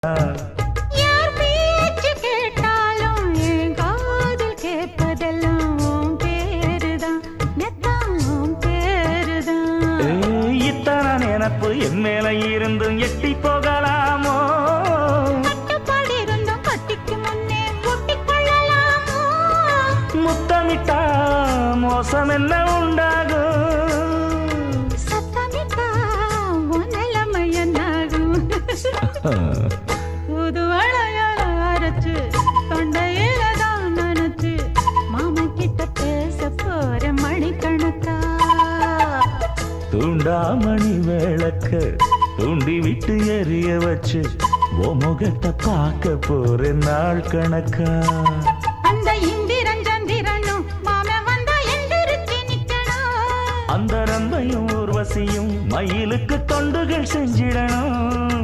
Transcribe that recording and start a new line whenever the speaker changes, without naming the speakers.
யார் பேச்சு கேட்டாலும் என் காதில் கேட்பதெல்லாம் உன் பேருதான், நெத்தான் உன் பேருதான்.
இத்தனை நினப்பு என் மேல இருந்தும் எட்டி போகலாமோ?
கட்டுப்பாடு இருந்தும் கட்டிக்கு முன்னே ஒட்டிக் கொள்ளலாமோ?
முத்தமிட்டா மோசம் என்ன உண்டாகும்?
சத்தமிட்டா உன் நிலைமை என்னாகும்? புது அழையால அரைச்சு தொண்டையில தான் நனைச்சு மாமன் கிட்ட பேச போற மணிக்கணக்கா.
தூண்டாமணி விளக்க தூண்டி விட்டு எரிய வச்சு ஓ முகத்தை பார்க்க போற நாள் கணக்கா.
அந்த இந்திரன் சந்திரனும் மாமன் வந்தா எந்திரிச்சு நிக்கணும்.
அந்த ரம்பையும் ஊர்வசியும் மயிலுக்கு தொண்டுகள் செஞ்சிடணும்.